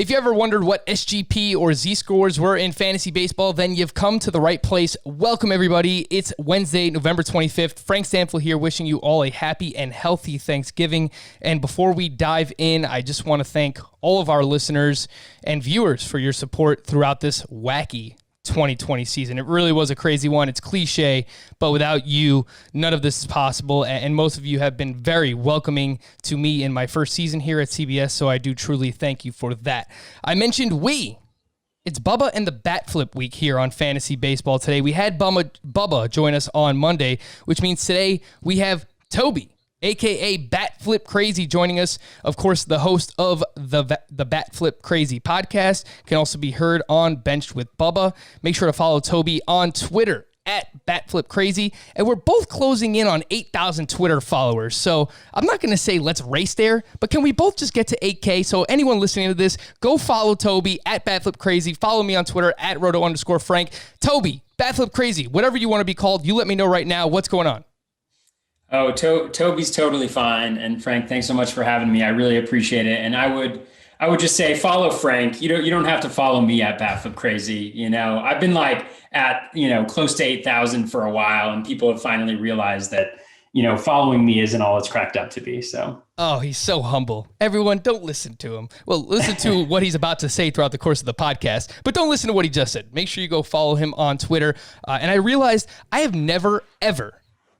If you ever wondered what SGP or Z-scores were in fantasy baseball, then you've come to the right place. Welcome, everybody. It's Wednesday, November 25th. Frank Stanfield here, wishing you all a happy and healthy Thanksgiving. And before we dive in, I just want to thank all of our listeners and viewers for your support throughout this wacky 2020 season. It really was a crazy one. It's cliche, but without you, none of this is possible. And most of you have been very welcoming to me in my first season here at CBS, so I do truly thank you for that. I mentioned it's Bubba and the Bat Flip week here on Fantasy Baseball today. We had Bubba join us on Monday, which means today we have Toby, a.k.a. Bat Flip Crazy, joining us. Of course, the host of the Bat Flip Crazy podcast can also be heard on Benched with Bubba. Make sure to follow Toby on Twitter at Bat Flip Crazy. And we're both closing in on 8,000 Twitter followers. So I'm not going to say let's race there, but can we both just get to 8K? So anyone listening to this, go follow Toby at Bat Flip Crazy. Follow me on Twitter at Roto_Frank. Toby, Bat Flip Crazy, whatever you want to be called, you let me know right now. What's going on? Oh, Toby's totally fine. And Frank, thanks so much for having me. I really appreciate it. And I would just say follow Frank. You don't have to follow me at Batflip Crazy. You know, I've been at close to 8,000 for a while, and people have finally realized that, following me isn't all it's cracked up to be. So. Oh, he's so humble. Everyone, don't listen to him. Well, listen to what he's about to say throughout the course of the podcast, but don't listen to what he just said. Make sure you go follow him on Twitter. And I realized I have never, ever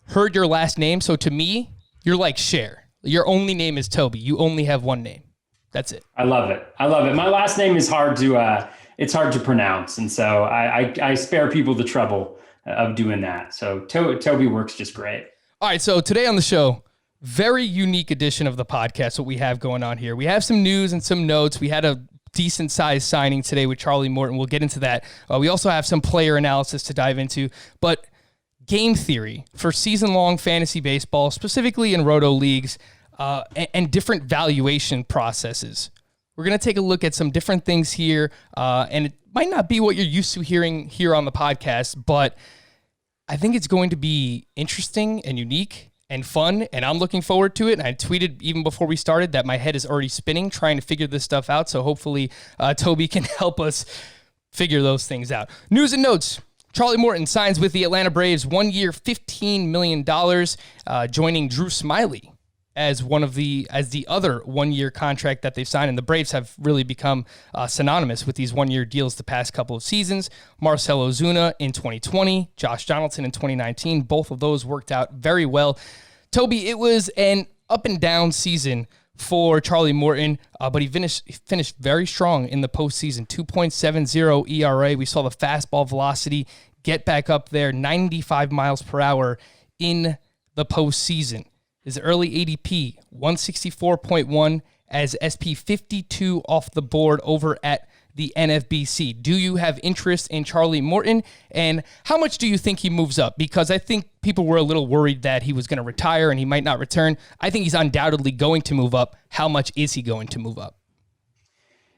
heard your last name, so to me, you're like Cher. Your only name is Toby. You only have one name. That's it. I love it. My last name is hard to pronounce, and so I spare people the trouble of doing that. So Toby works just great. All right, so today on the show, very unique edition of the podcast, what we have going on here. We have some news and some notes. We had a decent-sized signing today with Charlie Morton. We'll get into that. We also have some player analysis to dive into, but game theory for season-long fantasy baseball, specifically in roto leagues, and different valuation processes. We're going to take a look at some different things here, and it might not be what you're used to hearing here on the podcast, but I think it's going to be interesting and unique and fun, and I'm looking forward to it. And I tweeted even before we started that my head is already spinning trying to figure this stuff out, so hopefully Toby can help us figure those things out. News and notes. Charlie Morton signs with the Atlanta Braves, 1 year, $15 million, joining Drew Smyly as the other 1 year contract that they've signed. And the Braves have really become synonymous with these 1 year deals the past couple of seasons. Marcell Ozuna in 2020, Josh Donaldson in 2019. Both of those worked out very well. Toby, it was an up and down season for Charlie Morton, but he finished very strong in the postseason. 2.70 ERA. We saw the fastball velocity get back up there, 95 miles per hour in the postseason. His early ADP, 164.1 as SP 52 off the board over at the NFBC. Do you have interest in Charlie Morton? And how much do you think he moves up? Because I think people were a little worried that he was going to retire and he might not return. I think he's undoubtedly going to move up. How much is he going to move up?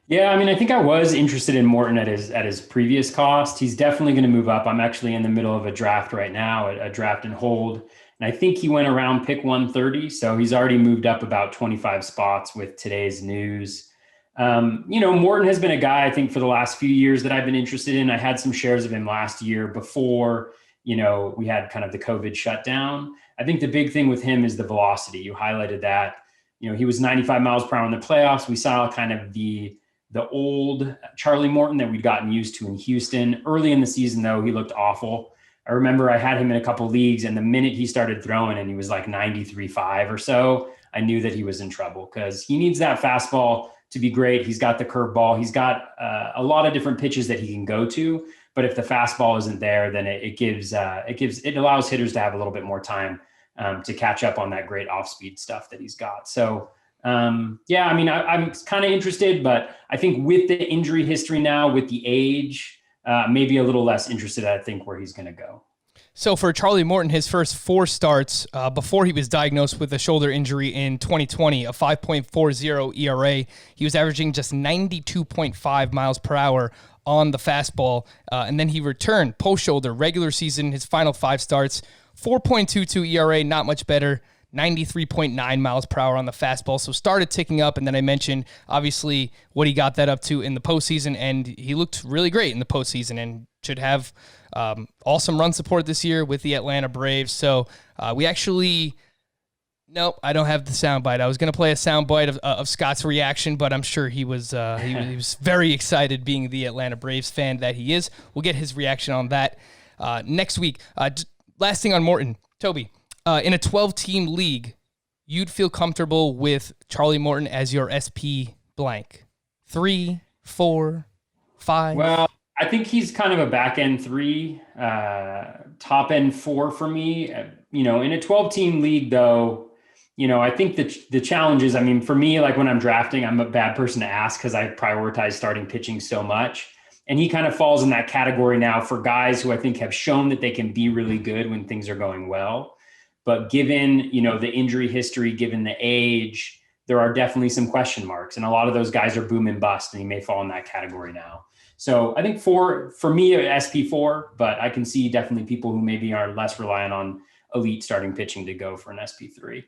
Yeah, I mean, I think I was interested in Morton at his previous cost. He's definitely going to move up. I'm actually in the middle of a draft right now, a draft and hold. And I think he went around pick 130. So he's already moved up about 25 spots with today's news. Morton has been a guy, I think, for the last few years that I've been interested in. I had some shares of him last year before, we had kind of the COVID shutdown. I think the big thing with him is the velocity. You highlighted that. He was 95 miles per hour in the playoffs. We saw kind of the old Charlie Morton that we'd gotten used to in Houston. Early in the season, though, he looked awful. I remember I had him in a couple leagues, and the minute he started throwing and he was like 93.5 or so, I knew that he was in trouble because he needs that fastball to be great. He's got the curveball. He's got a lot of different pitches that he can go to. But if the fastball isn't there, then it allows hitters to have a little bit more time to catch up on that great off-speed stuff that he's got. So I'm kind of interested, but I think with the injury history now, with the age, maybe a little less interested, I think, where he's going to go. So for Charlie Morton, his first 4 starts before he was diagnosed with a shoulder injury in 2020, a 5.40 ERA, he was averaging just 92.5 miles per hour on the fastball. And then he returned post-shoulder regular season, his final 5 starts, 4.22 ERA, not much better, 93.9 miles per hour on the fastball. So started ticking up. And then I mentioned, obviously, what he got that up to in the postseason. And he looked really great in the postseason and should have awesome run support this year with the Atlanta Braves. So we actually... Nope, I don't have the soundbite. I was going to play a soundbite of Scott's reaction, but I'm sure he was he was very excited, being the Atlanta Braves fan that he is. We'll get his reaction on that next week. Last thing on Morton. Toby, in a 12-team league, you'd feel comfortable with Charlie Morton as your SP blank? 3, 4, 5? Well, I think he's kind of a back-end 3, top-end 4 for me. In a 12-team league, though, I think the challenge is, for me, like when I'm drafting, I'm a bad person to ask because I prioritize starting pitching so much. And he kind of falls in that category now for guys who I think have shown that they can be really good when things are going well. But given, the injury history, given the age, there are definitely some question marks. And a lot of those guys are boom and bust, and he may fall in that category now. So I think for me, SP4, but I can see definitely people who maybe are less reliant on elite starting pitching to go for an SP3.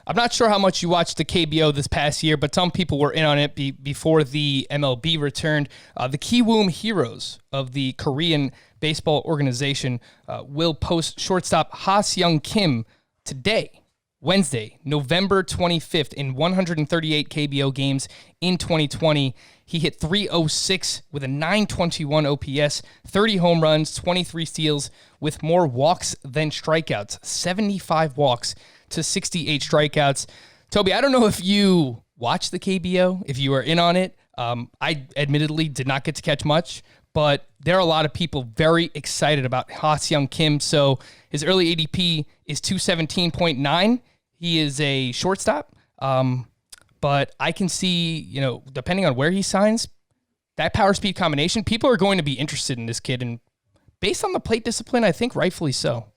I'm not sure how much you watched the KBO this past year, but some people were in on it before the MLB returned. The Kiwoom Heroes of the Korean baseball organization will post shortstop Haas Young Kim today, Wednesday, November 25th, in 138 KBO games in 2020. He hit .306 with a .921 OPS, 30 home runs, 23 steals, with more walks than strikeouts, 75 walks to 68 strikeouts. Toby, I don't know if you watched the KBO, if you were in on it. I admittedly did not get to catch much, but there are a lot of people very excited about Haas Young Kim. So his early ADP is 217.9. He is a shortstop. But I can see, depending on where he signs, that power speed combination, people are going to be interested in this kid. And based on the plate discipline, I think rightfully so.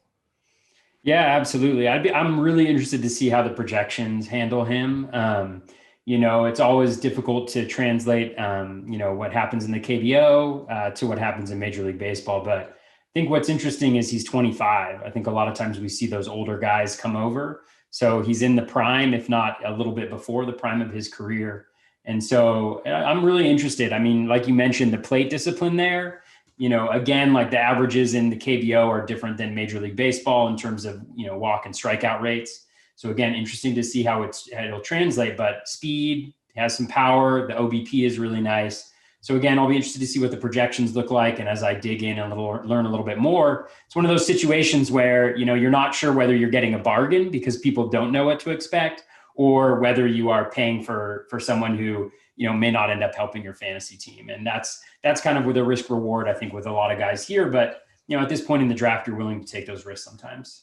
Yeah, absolutely. I'm really interested to see how the projections handle him. It's always difficult to translate, what happens in the KBO to what happens in Major League Baseball. But I think what's interesting is he's 25. I think a lot of times we see those older guys come over. So he's in the prime, if not a little bit before the prime of his career. And so I'm really interested. Like you mentioned, the plate discipline there, again, like the averages in the KBO are different than Major League Baseball in terms of, walk and strikeout rates. So again, interesting to see how it'll translate, but speed, has some power. The OBP is really nice. So again, I'll be interested to see what the projections look like. And as I dig in and learn a little bit more, it's one of those situations where, you're not sure whether you're getting a bargain because people don't know what to expect, or whether you are paying for someone who, may not end up helping your fantasy team. And that's kind of with a risk reward, I think, with a lot of guys here. But, at this point in the draft, you're willing to take those risks sometimes.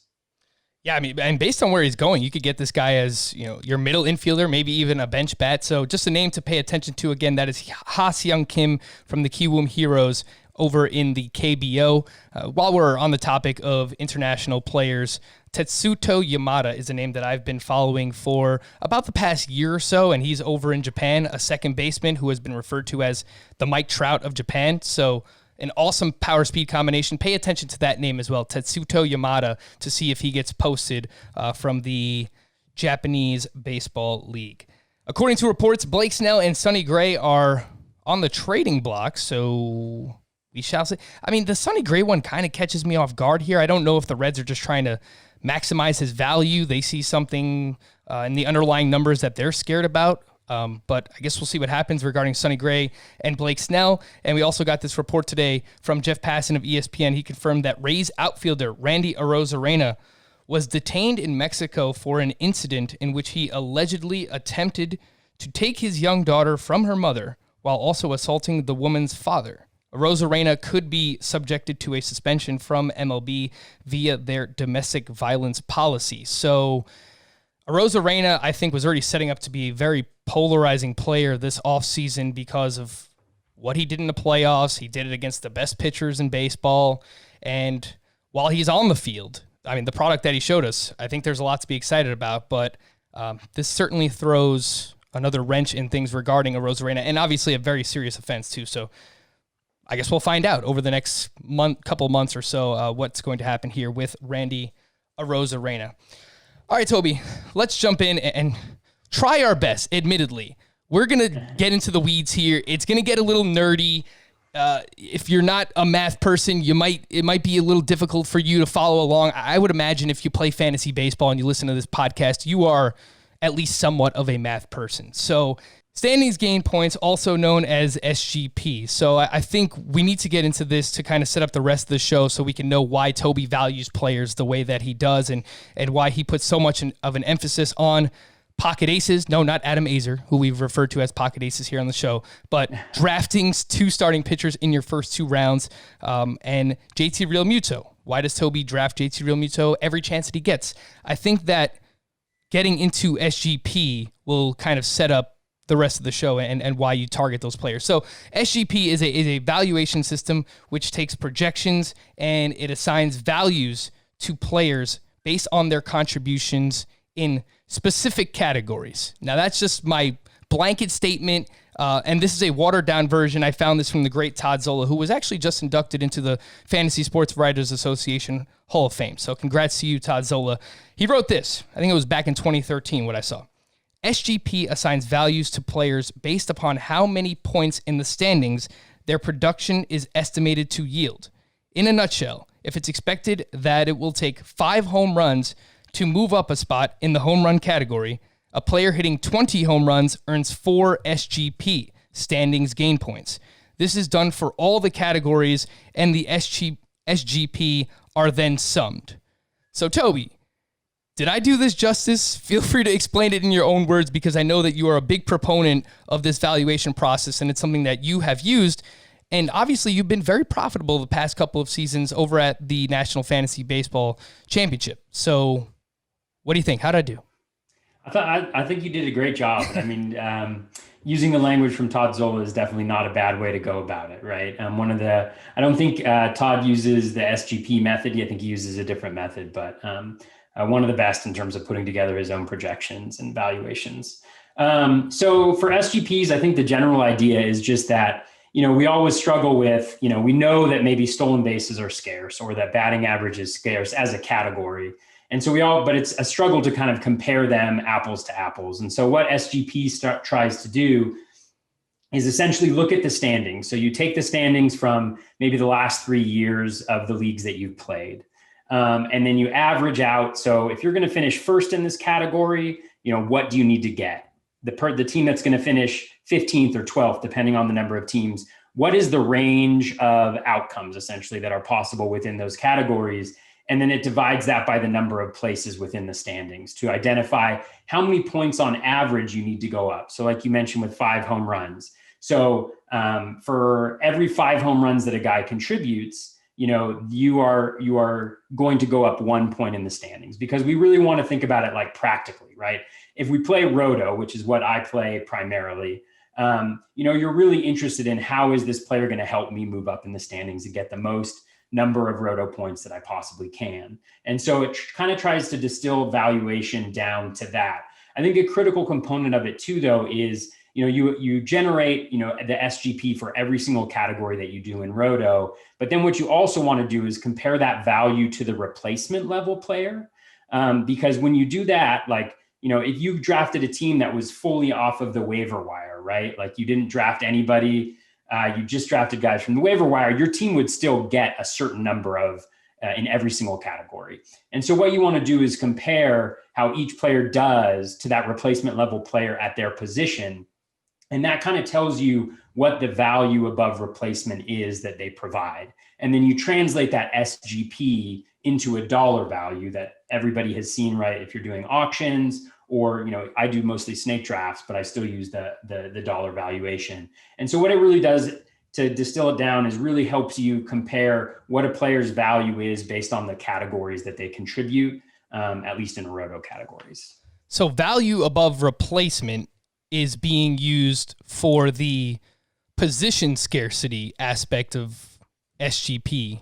Yeah, and based on where he's going, you could get this guy as, your middle infielder, maybe even a bench bat. So just a name to pay attention to. Again, that is Haas Young Kim from the Kiwoom Heroes over in the KBO. While we're on the topic of international players, Tetsuto Yamada is a name that I've been following for about the past year or so, and he's over in Japan, a second baseman who has been referred to as the Mike Trout of Japan. So an awesome power speed combination. Pay attention to that name as well, Tetsuto Yamada, to see if he gets posted from the Japanese Baseball League. According to reports, Blake Snell and Sonny Gray are on the trading block, so we shall see. The Sonny Gray one kind of catches me off guard here. I don't know if the Reds are just trying to maximize his value. They see something in the underlying numbers that they're scared about. But I guess we'll see what happens regarding Sonny Gray and Blake Snell. And we also got this report today from Jeff Passan of ESPN. He confirmed that Rays outfielder Randy Rosarina was detained in Mexico for an incident in which he allegedly attempted to take his young daughter from her mother while also assaulting the woman's father. Rosarina could be subjected to a suspension from MLB via their domestic violence policy. So Rosarina, I think, was already setting up to be a very polarizing player this offseason because of what he did in the playoffs. He did it against the best pitchers in baseball. And while he's on the field, the product that he showed us, I think there's a lot to be excited about. But this certainly throws another wrench in things regarding Rosarina, and obviously a very serious offense too. So I guess we'll find out over the next couple months or so what's going to happen here with Randy Rosarina. All right, Toby, let's jump in and try our best. Admittedly, we're going to get into the weeds here. It's going to get a little nerdy. If you're not a math person, it might be a little difficult for you to follow along. I would imagine if you play fantasy baseball and you listen to this podcast, you are at least somewhat of a math person. So standings gain points, also known as SGP. So I think we need to get into this to kind of set up the rest of the show so we can know why Toby values players the way that he does and why he puts so much of an emphasis on pocket aces. No, not Adam Azer, who we've referred to as pocket aces here on the show, but drafting 2 starting pitchers in your first 2 rounds, and JT Realmuto. Why does Toby draft JT Realmuto every chance that he gets? I think that getting into SGP will kind of set up the rest of the show and why you target those players. So SGP is a valuation system which takes projections and it assigns values to players based on their contributions in specific categories. Now that's just my blanket statement, and this is a watered down version. I found this from the great Todd Zola, who was actually just inducted into the Fantasy Sports Writers Association Hall of Fame. So congrats to you, Todd Zola. He wrote this. I think it was back in 2013 what I saw. SGP assigns values to players based upon how many points in the standings their production is estimated to yield. In a nutshell, if it's expected that it will take 5 home runs to move up a spot in the home run category, a player hitting 20 home runs earns 4 SGP, standings gain points. This is done for all the categories, and the SGP are then summed. So, Toby, did I do this justice? Feel free to explain it in your own words, because I know that you are a big proponent of this valuation process, and it's something that you have used. And obviously, you've been very profitable the past couple of seasons over at the National Fantasy Baseball Championship. So what do you think? How'd I do? I think you did a great job. I mean, using the language from Todd Zola is definitely not a bad way to go about it, right? I don't think Todd uses the SGP method. I think he uses a different method, but one of the best in terms of putting together his own projections and valuations. So for SGPs, I think the general idea is just that, we always struggle with, we know that maybe stolen bases are scarce or that batting average is scarce as a category. And so but it's a struggle to kind of compare them apples to apples. And so what SGP tries to do is essentially look at the standings. So you take the standings from maybe the last 3 years of the leagues that you've played. And then you average out. So if you're going to finish first in this category, what do you need to get? The team that's going to finish 15th or 12th, depending on the number of teams, what is the range of outcomes essentially that are possible within those categories? And then it divides that by the number of places within the standings to identify how many points on average you need to go up. So like you mentioned with 5 home runs. So for every 5 home runs that a guy contributes, you are going to go up 1 point in the standings, because we really want to think about it like practically, right? If we play Roto, which is what I play primarily, you're really interested in how is this player going to help me move up in the standings and get the most number of Roto points that I possibly can. And so it kind of tries to distill valuation down to that. I think a critical component of it too, though, is you generate, the SGP for every single category that you do in Roto. But then what you also want to do is compare that value to the replacement level player. Because when you do that, if you drafted a team that was fully off of the waiver wire, right? Like you didn't draft anybody, you just drafted guys from the waiver wire, your team would still get a certain number of in every single category. And so what you want to do is compare how each player does to that replacement level player at their position. And that kind of tells you what the value above replacement is that they provide. And then you translate that SGP into a dollar value that everybody has seen, right? If you're doing auctions or, I do mostly snake drafts, but I still use the dollar valuation. And so what it really does to distill it down is really helps you compare what a player's value is based on the categories that they contribute, at least in Roto categories. So value above replacement is being used for the position scarcity aspect of SGP,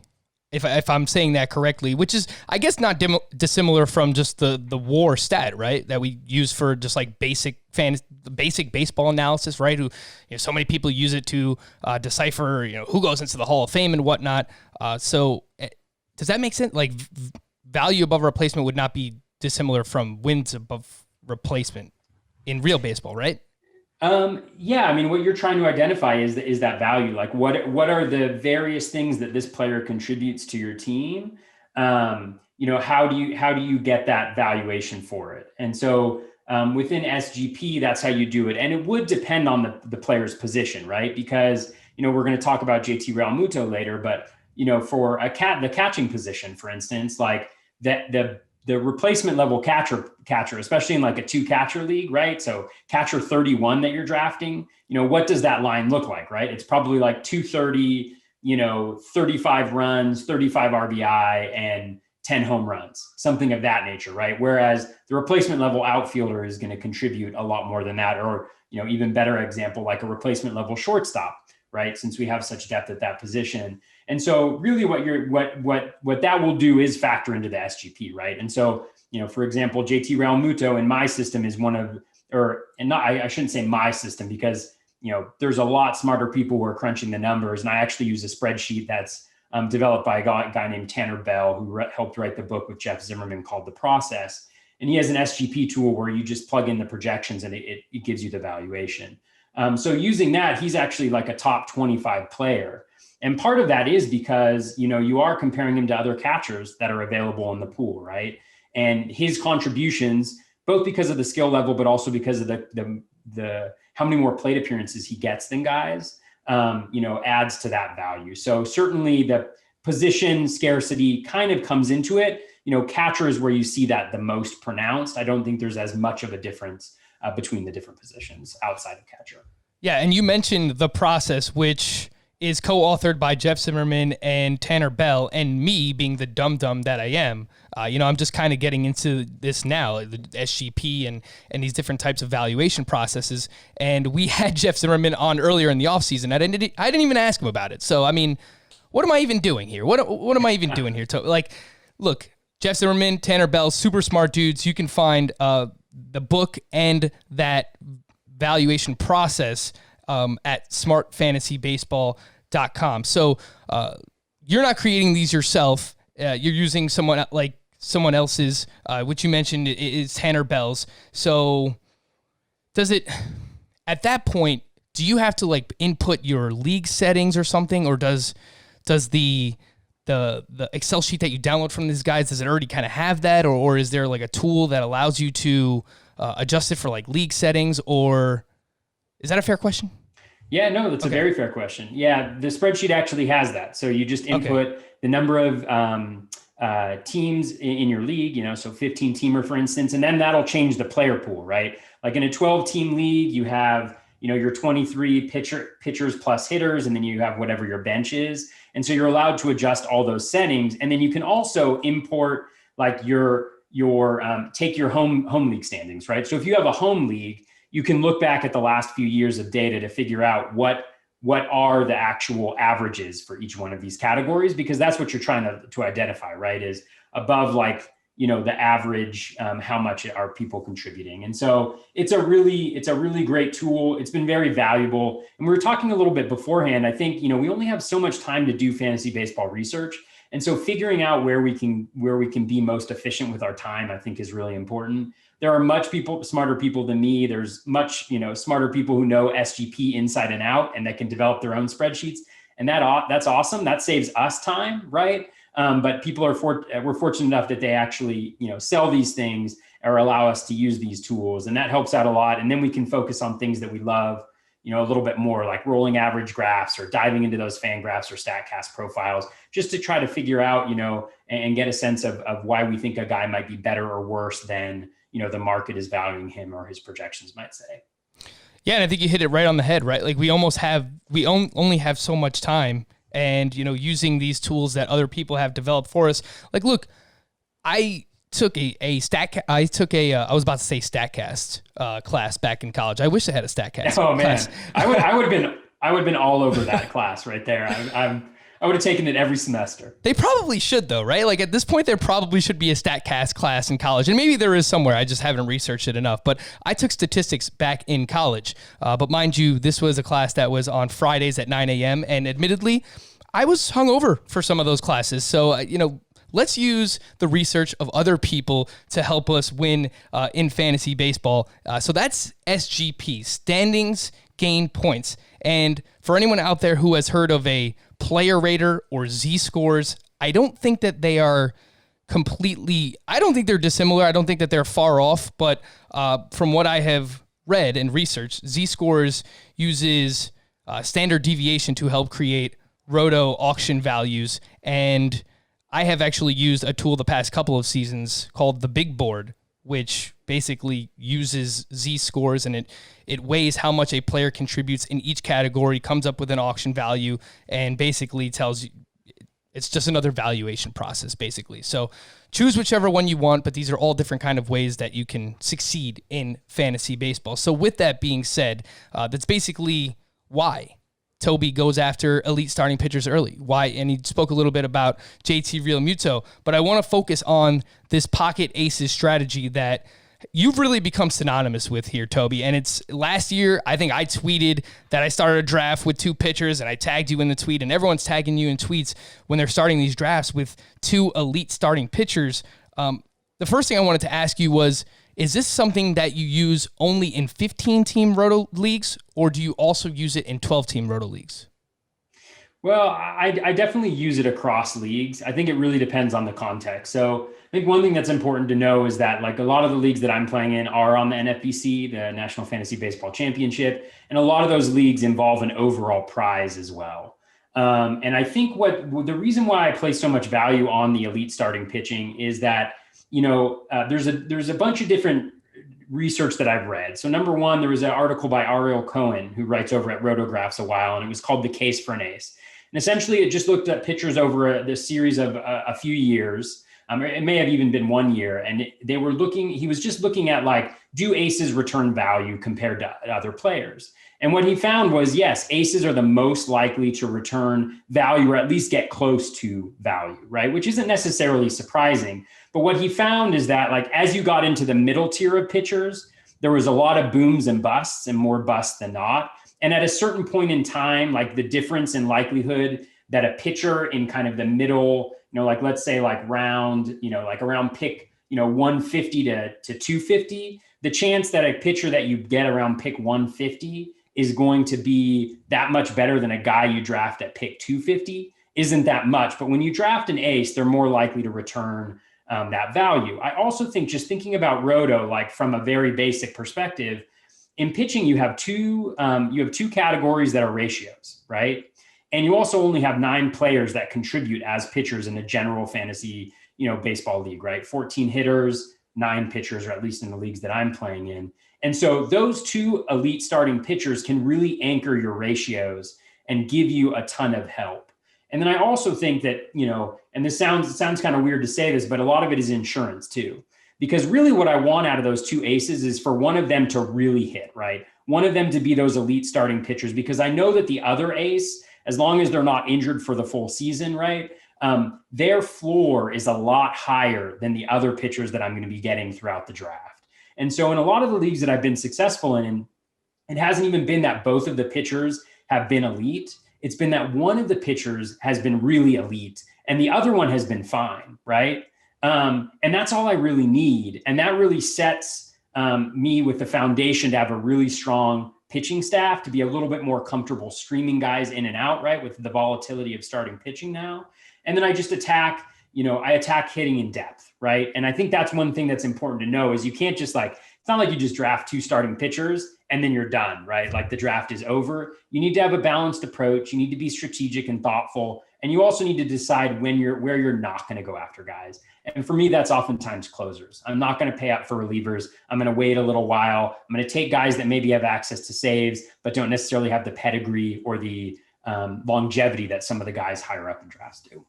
if I'm saying that correctly, which is, I guess, not dissimilar from just the WAR stat, right? That we use for just like basic baseball analysis, right? So many people use it to decipher, who goes into the Hall of Fame and whatnot. So does that make sense? Like value above replacement would not be dissimilar from wins above replacement in real baseball, right? Yeah, I mean, what you're trying to identify is that value. Like, what are the various things that this player contributes to your team? How do you get that valuation for it? And so within SGP, that's how you do it. And it would depend on the player's position, right? Because we're going to talk about JT Realmuto later, but for the catching position, for instance, like the replacement level catcher, especially in like a 2-catcher league, right? So catcher 31 that you're drafting, what does that line look like, right? It's probably like 230, 35 runs, 35 RBI, and 10 home runs, something of that nature, right? Whereas the replacement level outfielder is going to contribute a lot more than that, or even better example, like a replacement level shortstop, right? Since we have such depth at that position. And so really what that will do is factor into the SGP, right? And so, for example, JT Realmuto in my system is I shouldn't say my system, because, there's a lot smarter people who are crunching the numbers. And I actually use a spreadsheet that's developed by a guy named Tanner Bell, who helped write the book with Jeff Zimmerman called The Process. And he has an SGP tool where you just plug in the projections and it gives you the valuation. So using that, he's actually like a top 25 player. And part of that is because, you are comparing him to other catchers that are available in the pool, right? And his contributions, both because of the skill level, but also because of the how many more plate appearances he gets than guys, adds to that value. So certainly the position scarcity kind of comes into it. Catcher is where you see that the most pronounced. I don't think there's as much of a difference between the different positions outside of catcher. Yeah, and you mentioned The Process, which is co-authored by Jeff Zimmerman and Tanner Bell, and me being the dum-dum that I am. I'm just kind of getting into this now, the SGP and these different types of valuation processes. And we had Jeff Zimmerman on earlier in the offseason. I didn't even ask him about it. So, I mean, what am I even doing here? What am I even doing here? Look, Jeff Zimmerman, Tanner Bell, super smart dudes. You can find the book and that valuation process at smartfantasybaseball.com. So you're not creating these yourself. You're using someone else's, which you mentioned is Tanner Bell's. So at that point, do you have to input your league settings or something, or does the Excel sheet that you download from these guys, does it already kind of have that, or is there a tool that allows you to adjust it for league settings, or is that a fair question? Yeah, no, that's a very fair question. Yeah, the spreadsheet actually has that. So you just input the number of teams in your league, so 15 teamer, for instance, and then that'll change the player pool, right? Like in a 12-team league, you have, your 23 pitchers plus hitters, and then you have whatever your bench is. And so you're allowed to adjust all those settings. And then you can also import take your home league standings, right? So if you have a home league, you can look back at the last few years of data to figure out what are the actual averages for each one of these categories, because that's what you're trying to identify, right? Is above the average, how much are people contributing. And so it's a really great tool. It's been very valuable. And we were talking a little bit beforehand. I think, we only have so much time to do fantasy baseball research. And so figuring out where we can be most efficient with our time, I think, is really important. There are smarter people than me. There's much, smarter people who know SGP inside and out and that can develop their own spreadsheets. And that's awesome. That saves us time, right? But people we're fortunate enough that they actually, sell these things or allow us to use these tools. And that helps out a lot. And then we can focus on things that we love, a little bit more, like rolling average graphs or diving into those fan graphs or StatCast profiles, just to try to figure out, and get a sense of why we think a guy might be better or worse than, the market is valuing him or his projections might say. Yeah, and I think you hit it right on the head, right? We only have so much time, and using these tools that other people have developed for us. Look, I took I was about to say StatCast class back in college. I wish I had a StatCast. Oh man, class. I would have been all over that class right there. I would have taken it every semester. They probably should, though, right? At this point, there probably should be a StatCast class in college. And maybe there is somewhere. I just haven't researched it enough. But I took statistics back in college. But mind you, this was a class that was on Fridays at 9 a.m. And admittedly, I was hungover for some of those classes. So, let's use the research of other people to help us win in fantasy baseball. So that's SGP, standings gain points. And for anyone out there who has heard of a player rater or Z-scores, I don't think that they are I don't think they're dissimilar. I don't think that they're far off, but from what I have read and researched, Z-scores uses standard deviation to help create roto auction values. And I have actually used a tool the past couple of seasons called the Big Board, which basically uses Z-scores, and it weighs how much a player contributes in each category, comes up with an auction value, and basically tells you, it's just another valuation process, basically. So choose whichever one you want, but these are all different kind of ways that you can succeed in fantasy baseball. So with that being said, that's basically why Toby goes after elite starting pitchers early. Why? And he spoke a little bit about JT Realmuto, but I want to focus on this pocket aces strategy that you've really become synonymous with here, Toby. And it's last year, I think I tweeted that I started a draft with 2 pitchers, and I tagged you in the tweet, and everyone's tagging you in tweets when they're starting these drafts with 2 elite starting pitchers. The first thing I wanted to ask you was, is this something that you use only in 15-team roto leagues, or do you also use it in 12-team roto leagues? Well, I definitely use it across leagues. I think it really depends on the context. So I think one thing that's important to know is that like a lot of the leagues that I'm playing in are on the NFBC, the National Fantasy Baseball Championship. And a lot of those leagues involve an overall prize as well. And I think the reason why I place so much value on the elite starting pitching is that, there's a bunch of different research that I've read. So number one, there was an article by Ariel Cohen, who writes over at Rotographs a while, and it was called The Case for an Ace. And essentially it just looked at pitchers over this series of a few years. It may have even been 1 year. And he was just looking at like, do aces return value compared to other players? And what he found was, yes, aces are the most likely to return value, or at least get close to value, right? Which isn't necessarily surprising. But what he found is that like, as you got into the middle tier of pitchers, there was a lot of booms and busts, and more busts than not. And at a certain point in time, like the difference in likelihood that a pitcher in kind of the middle, like let's say like round, like around pick, 150 to 250, the chance that a pitcher that you get around pick 150 is going to be that much better than a guy you draft at pick 250 isn't that much. But when you draft an ace, they're more likely to return that value. I also think, just thinking about roto, like from a very basic perspective, in pitching, you have two categories that are ratios, right? And you also only have 9 players that contribute as pitchers in a general fantasy, baseball league, right? 14 hitters, 9 pitchers, or at least in the leagues that I'm playing in. And so those 2 elite starting pitchers can really anchor your ratios and give you a ton of help. And then I also think that, and this sounds kind of weird to say this, but a lot of it is insurance too. Because really what I want out of those 2 aces is for one of them to really hit, right? One of them to be those elite starting pitchers, because I know that the other ace, as long as they're not injured for the full season, right? Their floor is a lot higher than the other pitchers that I'm going to be getting throughout the draft. And so in a lot of the leagues that I've been successful in, it hasn't even been that both of the pitchers have been elite. It's been that one of the pitchers has been really elite and the other one has been fine, right? And that's all I really need. And that really sets me with the foundation to have a really strong pitching staff, to be a little bit more comfortable streaming guys in and out, right? With the volatility of starting pitching now. And then I just attack hitting in depth, right? And I think that's one thing that's important to know is you can't just it's not like you just draft 2 starting pitchers and then you're done, right? Like the draft is over. You need to have a balanced approach. You need to be strategic and thoughtful. And you also need to decide where you're not going to go after guys. And for me, that's oftentimes closers. I'm not going to pay up for relievers. I'm going to wait a little while. I'm going to take guys that maybe have access to saves, but don't necessarily have the pedigree or the longevity that some of the guys higher up in drafts do.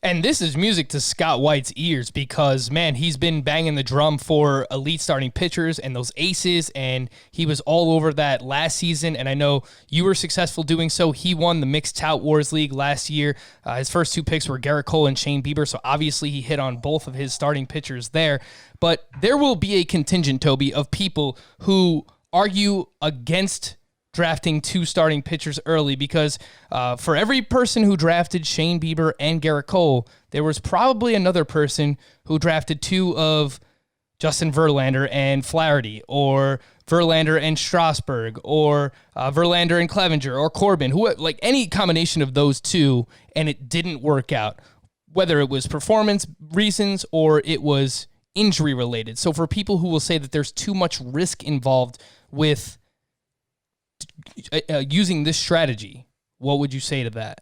And this is music to Scott White's ears because, man, he's been banging the drum for elite starting pitchers and those aces, and he was all over that last season, and I know you were successful doing so. He won the Mixed Tout Wars League last year. His first 2 picks were Garrett Cole and Shane Bieber, so obviously he hit on both of his starting pitchers there. But there will be a contingent, Toby, of people who argue against drafting 2 starting pitchers early because for every person who drafted Shane Bieber and Garrett Cole, there was probably another person who drafted 2 of Justin Verlander and Flaherty, or Verlander and Strasburg, or Verlander and Clevenger, or Corbin, like any combination of those 2, and it didn't work out, whether it was performance reasons or it was injury related. So for people who will say that there's too much risk involved with using this strategy, what would you say to that?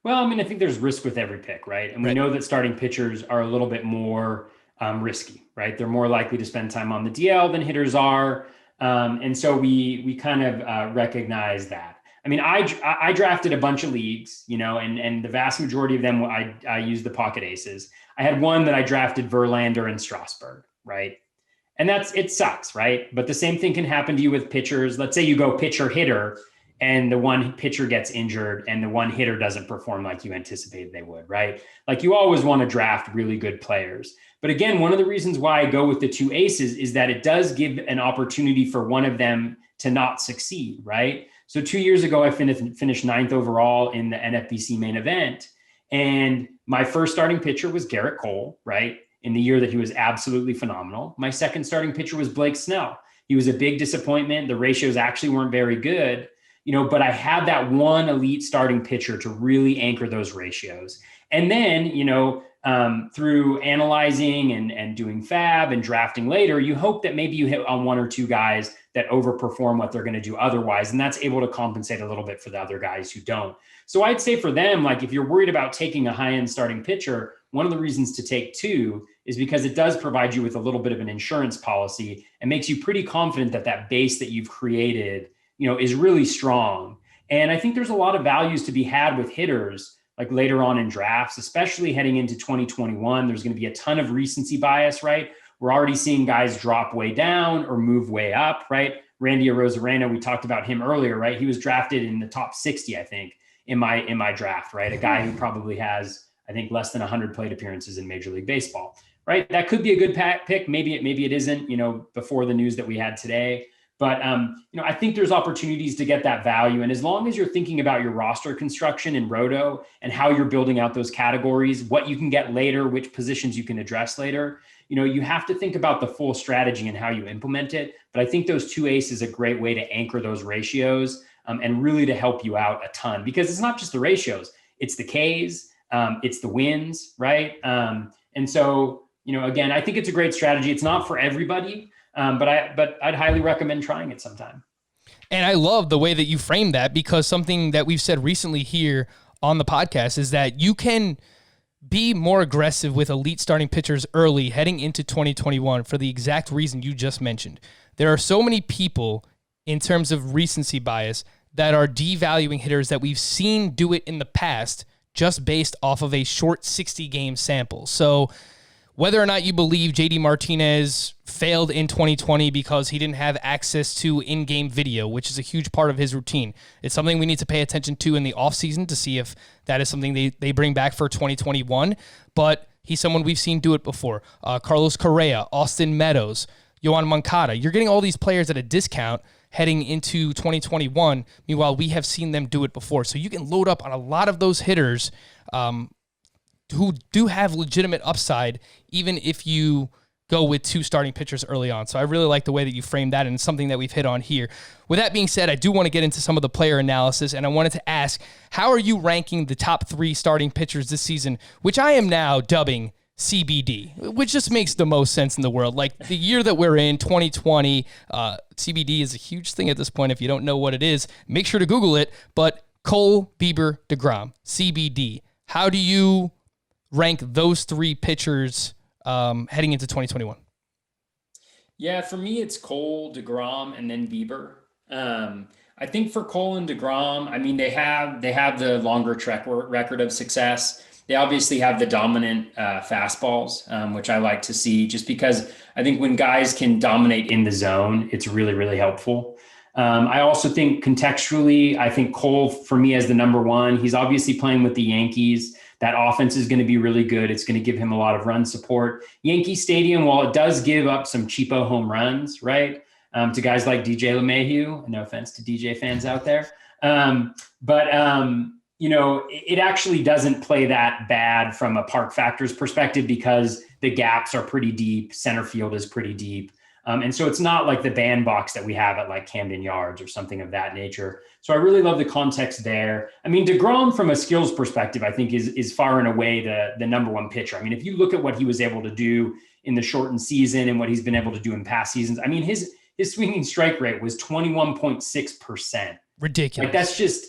Well, I mean, I think there's risk with every pick, right? And we know that starting pitchers are a little bit more risky, right? They're more likely to spend time on the DL than hitters are. And so we kind of recognize that. I mean, I drafted a bunch of leagues, and the vast majority of them, I used the pocket aces. I had one that I drafted Verlander and Strasburg, right? And it sucks, right? But the same thing can happen to you with pitchers. Let's say you go pitcher hitter and the one pitcher gets injured and the one hitter doesn't perform like you anticipated they would, right? Like you always want to draft really good players. But again, one of the reasons why I go with the 2 aces is that it does give an opportunity for one of them to not succeed, right? So 2 years ago, I finished 9th overall in the NFBC main event. And my first starting pitcher was Garrett Cole, right? In the year that he was absolutely phenomenal. My second starting pitcher was Blake Snell. He was a big disappointment. The ratios actually weren't very good, but I had that one elite starting pitcher to really anchor those ratios. And then, through analyzing and doing fab and drafting later, you hope that maybe you hit on 1 or 2 guys that overperform what they're going to do otherwise. And that's able to compensate a little bit for the other guys who don't. So I'd say for them, like if you're worried about taking a high-end starting pitcher, one of the reasons to take 2 is because it does provide you with a little bit of an insurance policy and makes you pretty confident that that base that you've created, is really strong. And I think there's a lot of values to be had with hitters, like later on in drafts, especially heading into 2021. There's going to be a ton of recency bias, right? We're already seeing guys drop way down or move way up, right? Randy Rosarina, we talked about him earlier, right? He was drafted in the top 60, I think, in my draft, right? A guy who probably has, I think, less than 100 plate appearances in Major League Baseball, right? That could be a good pick. Maybe it isn't, before the news that we had today. But, I think there's opportunities to get that value. And as long as you're thinking about your roster construction in Roto and how you're building out those categories, what you can get later, which positions you can address later, you have to think about the full strategy and how you implement it. But I think those 2 aces is a great way to anchor those ratios and really to help you out a ton, because it's not just the ratios, it's the Ks, it's the wins, right? And so, again, I think it's a great strategy. It's not for everybody. But I'd highly recommend trying it sometime. And I love the way that you frame that, because something that we've said recently here on the podcast is that you can be more aggressive with elite starting pitchers early heading into 2021 for the exact reason you just mentioned. There are so many people in terms of recency bias that are devaluing hitters that we've seen do it in the past just based off of a short 60-game sample. So whether or not you believe JD Martinez failed in 2020 because he didn't have access to in-game video, which is a huge part of his routine. It's something we need to pay attention to in the offseason to see if that is something they bring back for 2021. But he's someone we've seen do it before. Carlos Correa, Austin Meadows, Yohan Moncada. You're getting all these players at a discount heading into 2021. Meanwhile, we have seen them do it before. So you can load up on a lot of those hitters who do have legitimate upside, even if you go with 2 starting pitchers early on. So I really like the way that you framed that, and it's something that we've hit on here. With that being said, I do want to get into some of the player analysis, and I wanted to ask, how are you ranking the top 3 starting pitchers this season, which I am now dubbing CBD, which just makes the most sense in the world. Like the year that we're in, 2020, CBD is a huge thing at this point. If you don't know what it is, make sure to Google it. But Cole, Bieber, DeGrom, CBD. How do you rank those 3 pitchers heading into 2021? Yeah, for me, it's Cole, DeGrom, and then Bieber. I think for Cole and DeGrom, I mean, they have the longer track record of success. They obviously have the dominant fastballs, which I like to see, just because I think when guys can dominate in the zone, it's really, really helpful. I also think contextually, I think Cole, for me, as the number 1, he's obviously playing with the Yankees. That offense is going to be really good. It's going to give him a lot of run support. Yankee Stadium, while it does give up some cheapo home runs, right, to guys like DJ LeMahieu, no offense to DJ fans out there, but it actually doesn't play that bad from a park factors perspective because the gaps are pretty deep. Center field is pretty deep. And so it's not like the bandbox that we have at like Camden Yards or something of that nature. So I really love the context there. I mean, DeGrom from a skills perspective, I think is far and away the number one pitcher. I mean, if you look at what he was able to do in the shortened season and what he's been able to do in past seasons, I mean, his swinging strike rate was 21.6%. Ridiculous. Like that's just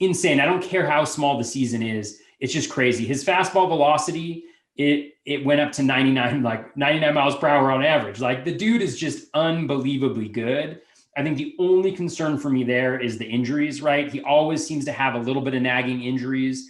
insane. I don't care how small the season is. It's just crazy. His fastball velocity, it went up to 99 miles per hour on average. Like the dude is just unbelievably good. I think the only concern for me there is the injuries, right? He always seems to have a little bit of nagging injuries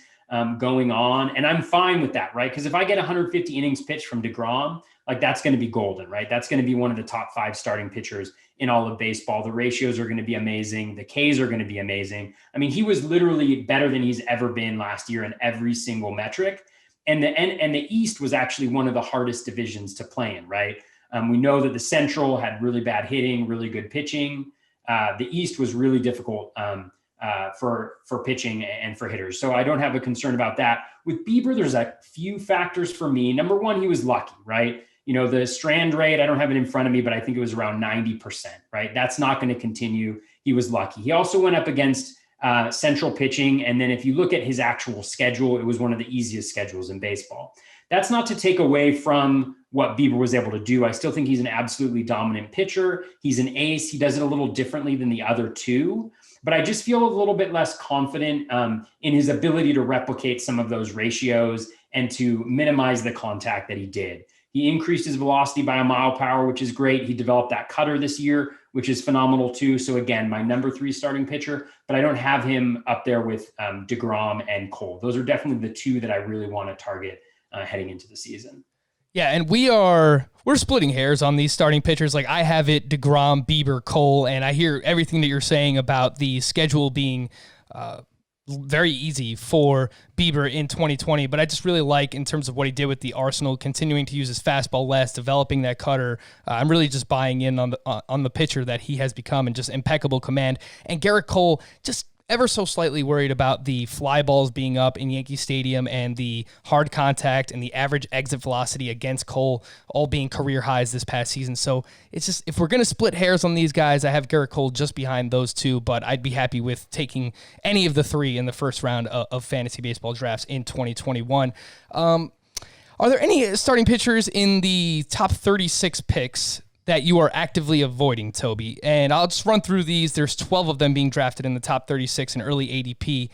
going on. And I'm fine with that, right? Because if I get 150 innings pitched from DeGrom, like that's going to be golden, right? That's going to be one of the top 5 starting pitchers in all of baseball. The ratios are going to be amazing. The Ks are going to be amazing. I mean, he was literally better than he's ever been last year in every single metric. And the East was actually one of the hardest divisions to play in, right? We know that the Central had really bad hitting, really good pitching. The East was really difficult for pitching and for hitters. So I don't have a concern about that. With Bieber, there's a few factors for me. Number one, he was lucky, right? The strand rate, I don't have it in front of me, but I think it was around 90%, right? That's not going to continue. He was lucky. He also went up against Central pitching. And then if you look at his actual schedule, it was one of the easiest schedules in baseball. That's not to take away from what Bieber was able to do. I still think he's an absolutely dominant pitcher. He's an ace. He does it a little differently than the other two, but I just feel a little bit less confident in his ability to replicate some of those ratios and to minimize the contact that he did. He increased his velocity by a mile per hour, which is great. He developed that cutter this year, which is phenomenal too. So again, my number 3 starting pitcher, but I don't have him up there with DeGrom and Cole. Those are definitely the 2 that I really want to target heading into the season. Yeah, and we're splitting hairs on these starting pitchers. Like I have it DeGrom, Bieber, Cole, and I hear everything that you're saying about the schedule being very easy for Bieber in 2020, but I just really like in terms of what he did with the arsenal, continuing to use his fastball less, developing that cutter. I'm really just buying in on the pitcher that he has become and just impeccable command. And Garrett Cole, just ever so slightly worried about the fly balls being up in Yankee Stadium and the hard contact and the average exit velocity against Cole all being career highs this past season. So it's just, if we're going to split hairs on these guys, I have Garrett Cole just behind those 2, but I'd be happy with taking any of the 3 in the first round of fantasy baseball drafts in 2021. Are there any starting pitchers in the top 36 picks that you are actively avoiding, Toby? And I'll just run through these. There's 12 of them being drafted in the top 36 in early ADP.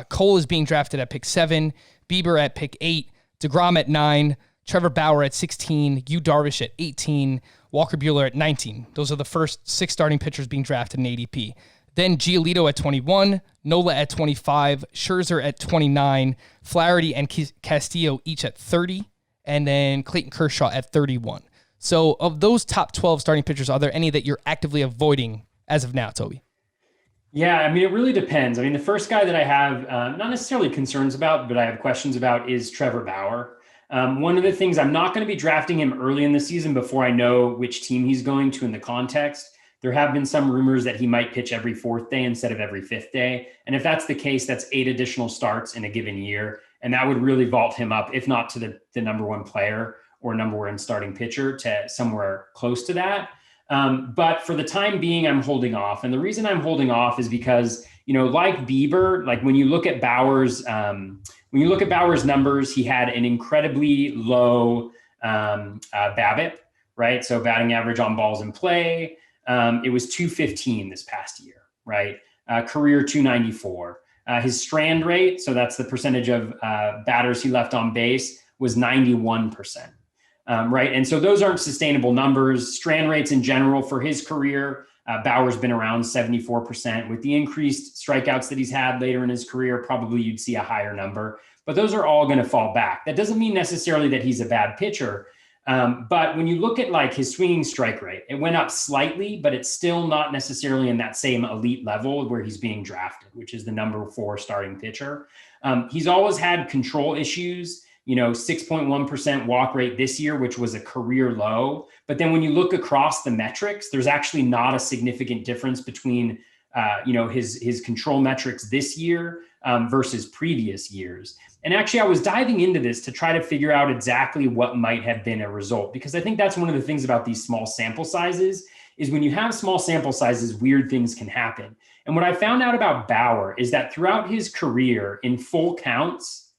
Cole is being drafted at pick 7, Bieber at pick 8, DeGrom at 9, Trevor Bauer at 16, Yu Darvish at 18, Walker Buehler at 19. Those are the first 6 starting pitchers being drafted in ADP. Then Giolito at 21, Nola at 25, Scherzer at 29, Flaherty and Castillo each at 30, and then Clayton Kershaw at 31. So of those top 12 starting pitchers, are there any that you're actively avoiding as of now, Toby? Yeah, I mean, it really depends. I mean, the first guy that I have not necessarily concerns about, but I have questions about is Trevor Bauer. One of the things, I'm not going to be drafting him early in the season before I know which team he's going to in the context. There have been some rumors that he might pitch every 4th day instead of every 5th day. And if that's the case, that's 8 additional starts in a given year. And that would really vault him up, if not to the number 1 player or number 1 starting pitcher, to somewhere close to that. But for the time being, I'm holding off. And the reason I'm holding off is because, like Bieber, like when you look at Bauer's numbers, he had an incredibly low BABIP, right? So batting average on balls in play. It was 215 this past year, right? Career 294. His strand rate, so that's the percentage of batters he left on base, was 91%. Right. And so those aren't sustainable numbers. Strand rates in general for his career, Bauer's been around 74%. With the increased strikeouts that he's had later in his career, probably you'd see a higher number, but those are all going to fall back. That doesn't mean necessarily that he's a bad pitcher. But when you look at like his swinging strike rate, it went up slightly, but it's still not necessarily in that same elite level where he's being drafted, which is the number 4 starting pitcher. He's always had control issues. 6.1% walk rate this year, which was a career low. But then when you look across the metrics, there's actually not a significant difference between, his control metrics this year versus previous years. And actually, I was diving into this to try to figure out exactly what might have been a result, because I think that's one of the things about these small sample sizes is when you have small sample sizes, weird things can happen. And what I found out about Bauer is that throughout his career in full counts,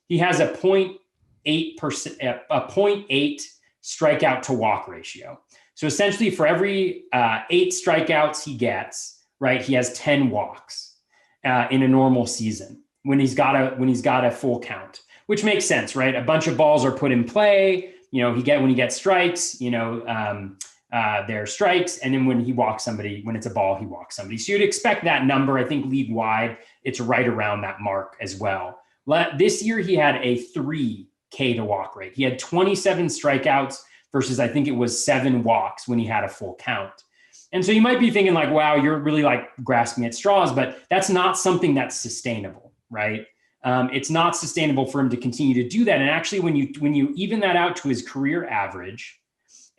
he has a 0.8%, a 0.8 strikeout to walk ratio. So essentially for every 8 strikeouts he gets, right, he has 10 walks in a normal season when he's got a full count, which makes sense, right? A bunch of balls are put in play. When he gets strikes, there are strikes. And then when he walks somebody, when it's a ball, he walks somebody. So you'd expect that number. I think league wide, it's right around that mark as well. This year, he had a 3K to walk rate. He had 27 strikeouts versus I think it was 7 walks when he had a full count. And so you might be thinking like, wow, you're really like grasping at straws, but that's not something that's sustainable, right? It's not sustainable for him to continue to do that. And actually, when you even that out to his career average,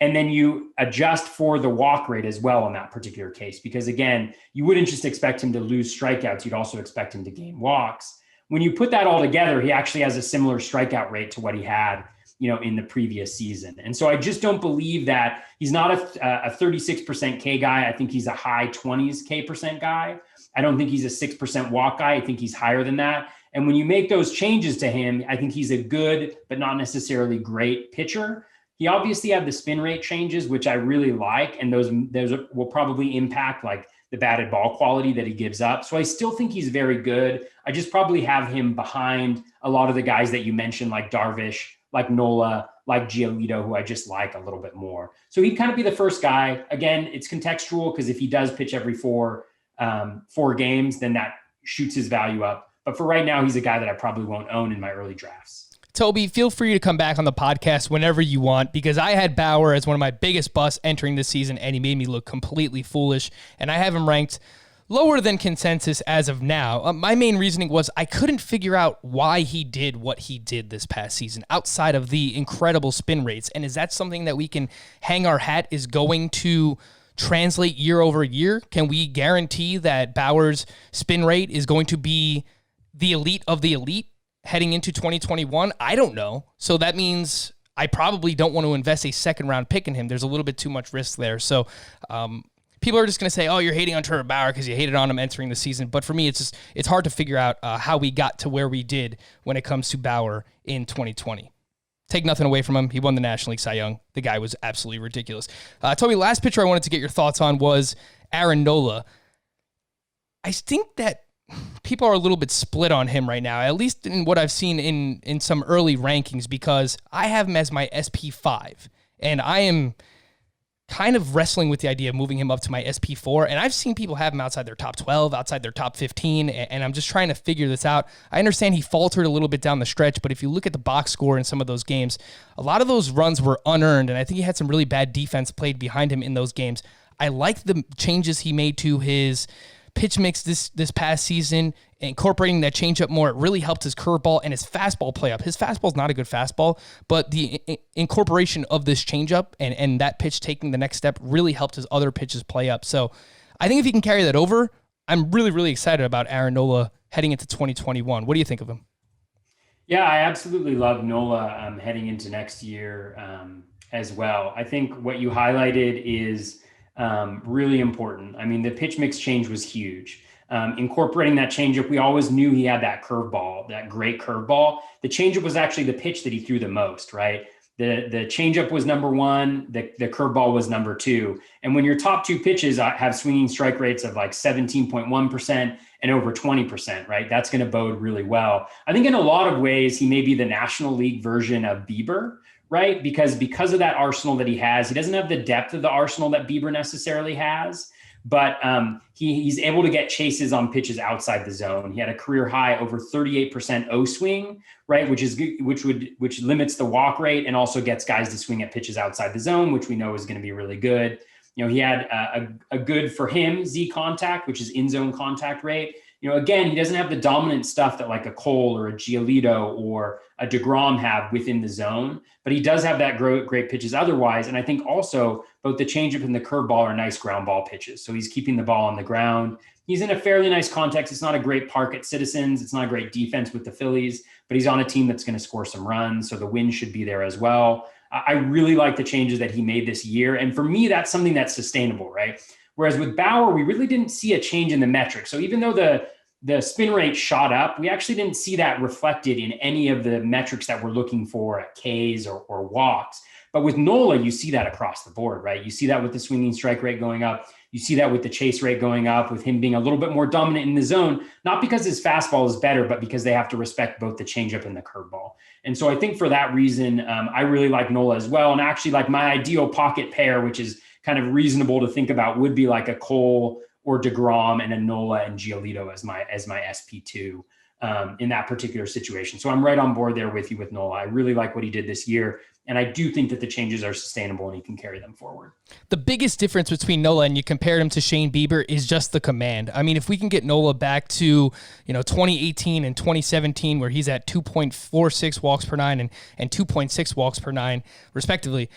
and then you adjust for the walk rate as well in that particular case, because again, you wouldn't just expect him to lose strikeouts, you'd also expect him to gain walks. When you put that all together, he actually has a similar strikeout rate to what he had, in the previous season. And so I just don't believe that he's not a 36% K guy. I think he's a high 20s K% guy. I don't think he's a 6% walk guy. I think he's higher than that. And when you make those changes to him, I think he's a good, but not necessarily great pitcher. He obviously had the spin rate changes, which I really like. And those will probably impact like the batted ball quality that he gives up. So I still think he's very good. I just probably have him behind a lot of the guys that you mentioned, like Darvish, like Nola, like Giolito, who I just like a little bit more. So he'd kind of be the first guy. Again, it's contextual because if he does pitch every four games, then that shoots his value up. But for right now, he's a guy that I probably won't own in my early drafts. Toby, feel free to come back on the podcast whenever you want, because I had Bauer as one of my biggest busts entering this season, and he made me look completely foolish. And I have him ranked lower than consensus as of now. My main reasoning was I couldn't figure out why he did what he did this past season outside of the incredible spin rates. And is that something that we can hang our hat is going to translate year over year? Can we guarantee that Bauer's spin rate is going to be the elite of the elite heading into 2021? I don't know. So that means I probably don't want to invest a second round pick in him. There's a little bit too much risk there. So people are just going to say, oh, you're hating on Trevor Bauer because you hated on him entering the season. But for me, it's hard to figure out how we got to where we did when it comes to Bauer in 2020. Take nothing away from him. He won the National League Cy Young. The guy was absolutely ridiculous. Toby, last pitcher I wanted to get your thoughts on was Aaron Nola. I think that people are a little bit split on him right now, at least in what I've seen in some early rankings, because I have him as my SP5, and I am kind of wrestling with the idea of moving him up to my SP4, and I've seen people have him outside their top 12, outside their top 15, and I'm just trying to figure this out. I understand he faltered a little bit down the stretch, but if you look at the box score in some of those games, a lot of those runs were unearned, and I think he had some really bad defense played behind him in those games. I like the changes he made to his pitch mix this past season, incorporating that changeup more. It really helped his curveball and his fastball play up. His fastball is not a good fastball, but the incorporation of this changeup and that pitch taking the next step really helped his other pitches play up. So I think if he can carry that over, I'm really, really excited about Aaron Nola heading into 2021. What do you think of him? Yeah, I absolutely love Nola heading into next year as well. I think what you highlighted is really important. I mean, the pitch mix change was huge. Incorporating that changeup, we always knew he had that curveball, that great curveball. The changeup was actually the pitch that he threw the most, right? The changeup was number one, the curveball was number two. And when your top two pitches have swinging strike rates of like 17.1% and over 20%, right? That's going to bode really well. I think in a lot of ways, he may be the National League version of Bieber, right? Because of that arsenal that he has, he doesn't have the depth of the arsenal that Bieber necessarily has, but he's able to get chases on pitches outside the zone. He had a career high over 38% O swing, right? Which limits the walk rate and also gets guys to swing at pitches outside the zone, which we know is going to be really good. He had a good for him Z contact, which is in zone contact rate. Again, he doesn't have the dominant stuff that like a Cole or a Giolito or a DeGrom have within the zone, but he does have that great pitches otherwise. And I think also both the changeup and the curveball are nice ground ball pitches. So he's keeping the ball on the ground. he's in a fairly nice context. It's not a great park at Citizens. It's not a great defense with the Phillies, but he's on a team that's going to score some runs. So the win should be there as well. I really like the changes that he made this year. And for me, that's something that's sustainable, right? Whereas with Bauer, we really didn't see a change in the metrics. So even though the spin rate shot up, we actually didn't see that reflected in any of the metrics that we're looking for at Ks or walks. But with Nola, you see that across the board, right? You see that with the swinging strike rate going up. You see that with the chase rate going up, with him being a little bit more dominant in the zone, not because his fastball is better, but because they have to respect both the changeup and the curveball. And so I think for that reason, I really like Nola as well. And actually, like, my ideal pocket pair, which is kind of reasonable to think about, would be like a Cole or DeGrom and a Nola and Giolito as my SP2 in that particular situation. So I'm right on board there with you with Nola. I really like what he did this year. And I do think that the changes are sustainable and he can carry them forward. The biggest difference between Nola and you compared him to Shane Bieber is just the command. I mean, if we can get Nola back to, 2018 and 2017, where he's at 2.46 walks per nine and 2.6 walks per nine, respectively,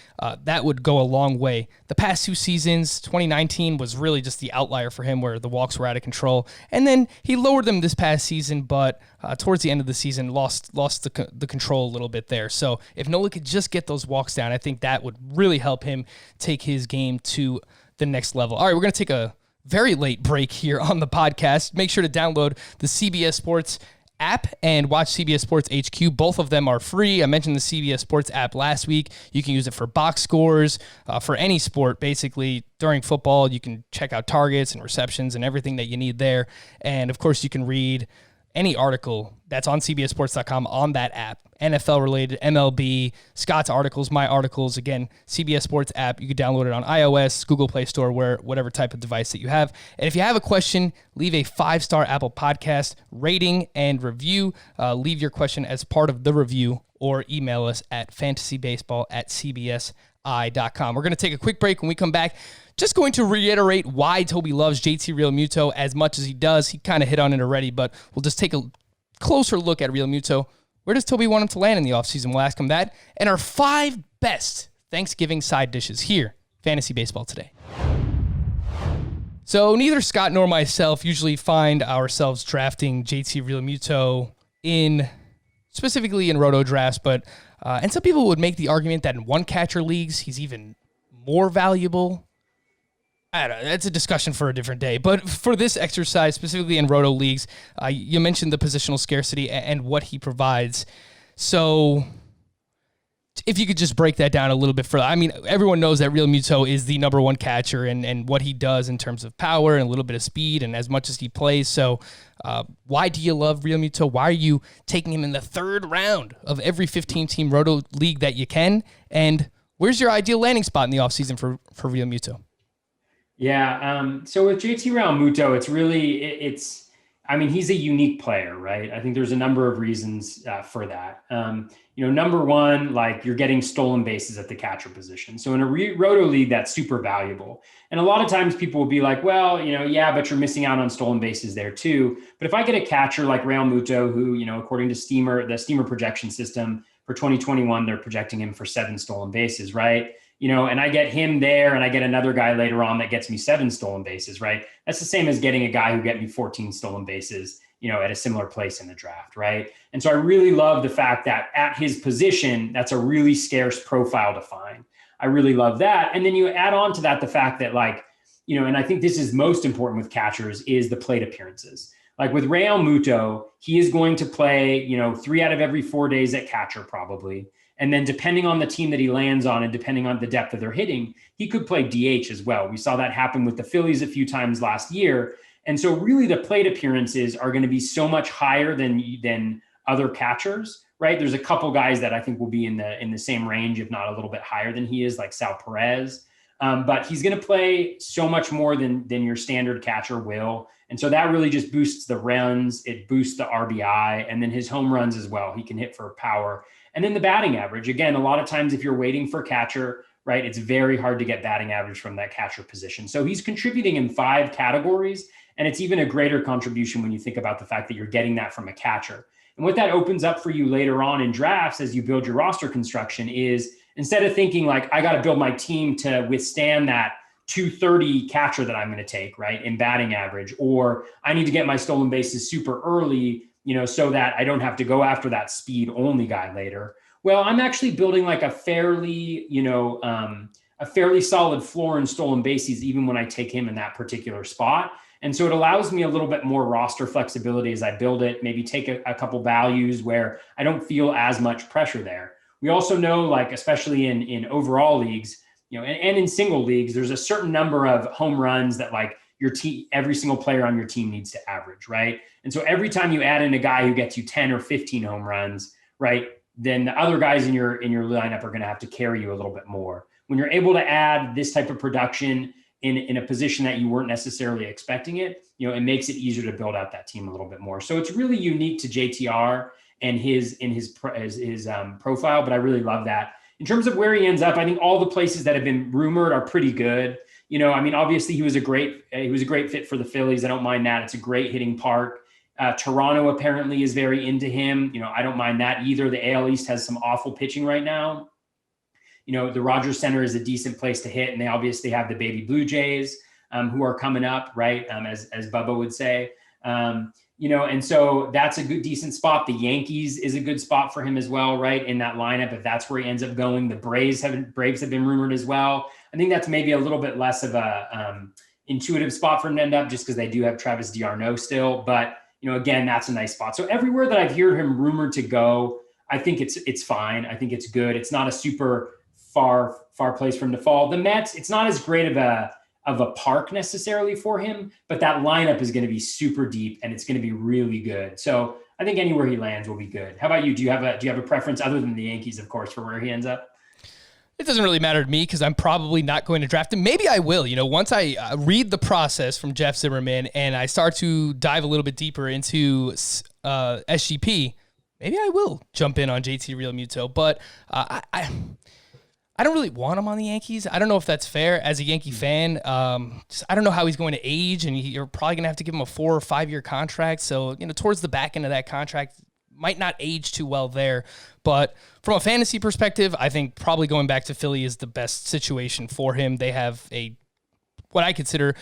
that would go a long way. The past two seasons, 2019 was really just the outlier for him where the walks were out of control. And then he lowered them this past season, but towards the end of the season, lost the control a little bit there. So if Nola could just get those walks down, I think that would really help him take his game to the next level. All right, we're going to take a very late break here on the podcast. Make sure to download the CBS Sports app and watch CBS Sports HQ. Both of them are free. I mentioned the CBS Sports app last week. You can use it for box scores, for any sport, basically. During football, you can check out targets and receptions and everything that you need there. And, of course, you can read any article that's on CBSSports.com on that app. NFL-related, MLB, Scott's articles, my articles. Again, CBS Sports app. You can download it on iOS, Google Play Store, whatever type of device that you have. And if you have a question, leave a 5-star Apple Podcast rating and review. Leave your question as part of the review or email us at fantasybaseball@cbsi.com. We're going to take a quick break. When we come back, just going to reiterate why Toby loves JT Realmuto as much as he does. He kind of hit on it already, but we'll just take a closer look at Realmuto. Where does Toby want him to land in the offseason? We'll ask him that. And our 5 best Thanksgiving side dishes here, Fantasy Baseball Today. So neither Scott nor myself usually find ourselves drafting JT Realmuto specifically in roto drafts, but and some people would make the argument that in one catcher leagues, he's even more valuable. I don't know. That's a discussion for a different day. But for this exercise, specifically in roto leagues, you mentioned the positional scarcity and what he provides. So if you could just break that down a little bit further. I mean, everyone knows that Realmuto is the number one catcher and what he does in terms of power and a little bit of speed and as much as he plays. So why do you love Realmuto? Why are you taking him in the 3rd round of every 15-team roto league that you can? And where's your ideal landing spot in the offseason for Realmuto? Yeah. So with JT Realmuto, he's a unique player, right? I think there's a number of reasons for that. Number one, like, you're getting stolen bases at the catcher position. So in a roto league, that's super valuable. And a lot of times people will be like, well, but you're missing out on stolen bases there too. But if I get a catcher like Realmuto, who, according to the Steamer projection system for 2021, they're projecting him for 7 stolen bases, right? And I get him there and I get another guy later on that gets me 7 stolen bases, right? That's the same as getting a guy who get me 14 stolen bases, at a similar place in the draft, right? And so I really love the fact that at his position, that's a really scarce profile to find. I really love that. And then you add on to that the fact that, and I think this is most important with catchers, is the plate appearances. Like with Realmuto, he is going to play, 3 out of every 4 days at catcher probably. And then depending on the team that he lands on and depending on the depth of their hitting, he could play DH as well. We saw that happen with the Phillies a few times last year. And so really the plate appearances are going to be so much higher than other catchers, right? There's a couple guys that I think will be in the same range, if not a little bit higher than he is, like Sal Perez. But he's going to play so much more than your standard catcher will. And so that really just boosts the runs. It boosts the RBI and then his home runs as well. He can hit for power. And then the batting average, again, a lot of times if you're waiting for catcher, right, it's very hard to get batting average from that catcher position. So he's contributing in 5 categories, and it's even a greater contribution when you think about the fact that you're getting that from a catcher. And what that opens up for you later on in drafts as you build your roster construction is, instead of thinking like, I got to build my team to withstand that 230 catcher that I'm going to take, right, in batting average, or I need to get my stolen bases super early, so that I don't have to go after that speed only guy later. Well, I'm actually building like a fairly solid floor in stolen bases, even when I take him in that particular spot. And so it allows me a little bit more roster flexibility as I build it, maybe take a couple values where I don't feel as much pressure there. We also know, like, especially in overall leagues, and in single leagues, there's a certain number of home runs that like your team, every single player on your team needs to average, right? And so every time you add in a guy who gets you 10 or 15 home runs, right, then the other guys in your lineup are going to have to carry you a little bit more. When you're able to add this type of production in a position that you weren't necessarily expecting it, it makes it easier to build out that team a little bit more. So it's really unique to JTR and his profile, but I really love that. In terms of where he ends up, I think all the places that have been rumored are pretty good. Obviously he was a great fit for the Phillies. I don't mind that. It's a great hitting park. Toronto apparently is very into him. I don't mind that either. The AL East has some awful pitching right now. The Rogers Center is a decent place to hit, and they obviously have the baby Blue Jays who are coming up, right? As Bubba would say, and so that's a good, decent spot. The Yankees is a good spot for him as well, right? In that lineup, if that's where he ends up going. The Braves have been rumored as well. I think that's maybe a little bit less of a intuitive spot for him to end up, just because they do have Travis d'Arnaud still. But again, that's a nice spot. So everywhere that I've heard him rumored to go, I think it's fine. I think it's good. It's not a super far place for him to fall. The Mets, it's not as great of a park necessarily for him, but that lineup is going to be super deep and it's going to be really good. So I think anywhere he lands will be good. How about you? Do you have a preference other than the Yankees, of course, for where he ends up? It doesn't really matter to me because I'm probably not going to draft him. Maybe I will. Once I read the process from Jeff Zimmerman and I start to dive a little bit deeper into SGP, maybe I will jump in on JT Realmuto. But I don't really want him on the Yankees. I don't know if that's fair as a Yankee fan. I don't know how he's going to age, and you're probably going to have to give him a 4 or 5 year contract. So, towards the back end of that contract, might not age too well there. But from a fantasy perspective, I think probably going back to Philly is the best situation for him. They have what I consider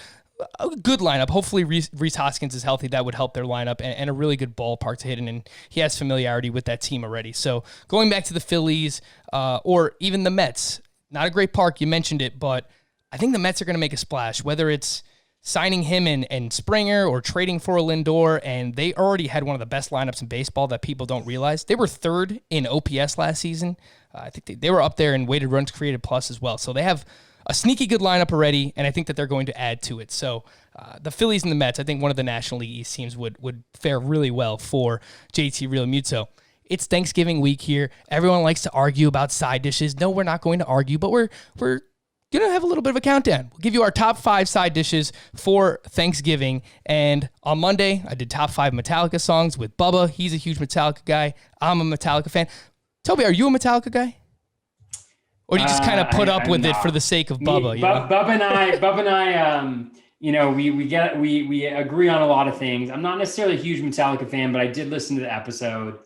a good lineup. Hopefully Rhys Hoskins is healthy. That would help their lineup, and a really good ballpark to hit in, and he has familiarity with that team already. So going back to the Phillies or even the Mets, not a great park. You mentioned it, but I think the Mets are going to make a splash, whether it's signing him and Springer or trading for a Lindor, and they already had one of the best lineups in baseball that people don't realize. They were third in OPS last season. I think they were up there in weighted runs created plus as well. So they have a sneaky good lineup already, and I think that they're going to add to it. So the Phillies and the Mets, I think one of the National League East teams would fare really well for JT Realmuto. It's Thanksgiving week here. Everyone likes to argue about side dishes. No, we're not going to argue, but we're going to have a little bit of a countdown. We'll give you our top 5 side dishes for Thanksgiving. And on Monday, I did top 5 Metallica songs with Bubba. He's a huge Metallica guy. I'm a Metallica fan. Toby, are you a Metallica guy? Or do you just kind of put up with it for the sake of Bubba? Bubba and I, we agree on a lot of things. I'm not necessarily a huge Metallica fan, but I did listen to the episode.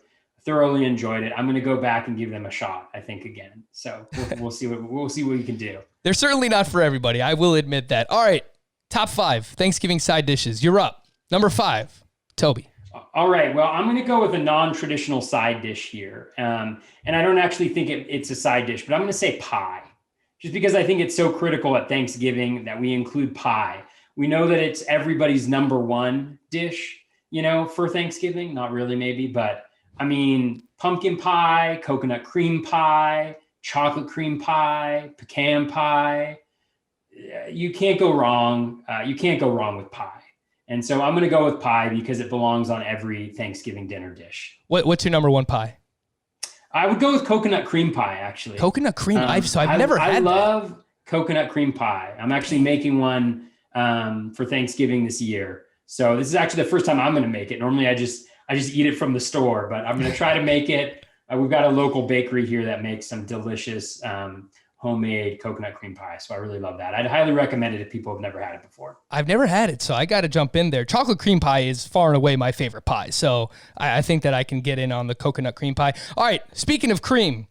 Thoroughly enjoyed it. I'm going to go back and give them a shot, I think, again. So we'll see what we can do. They're certainly not for everybody. I will admit that. All right, top 5 Thanksgiving side dishes. You're up. Number 5, Toby. All right. Well, I'm going to go with a non-traditional side dish here. And I don't actually think it's a side dish, but I'm going to say pie, just because I think it's so critical at Thanksgiving that we include pie. We know that it's everybody's number one dish, for Thanksgiving. Not really, maybe, but I mean, pumpkin pie, coconut cream pie, chocolate cream pie, pecan pie. You can't go wrong. You can't go wrong with pie. And so I'm going to go with pie because it belongs on every Thanksgiving dinner dish. What's your number 1 pie? I would go with coconut cream pie, actually. Coconut cream? I've never had that. I love coconut cream pie. I'm actually making one for Thanksgiving this year. So this is actually the first time I'm going to make it. Normally I just eat it from the store, but I'm going to try to make it. We've got a local bakery here that makes some delicious homemade coconut cream pie. So I really love that. I'd highly recommend it if people have never had it before. I've never had it, so I got to jump in there. Chocolate cream pie is far and away my favorite pie. So I think that I can get in on the coconut cream pie. All right, speaking of cream,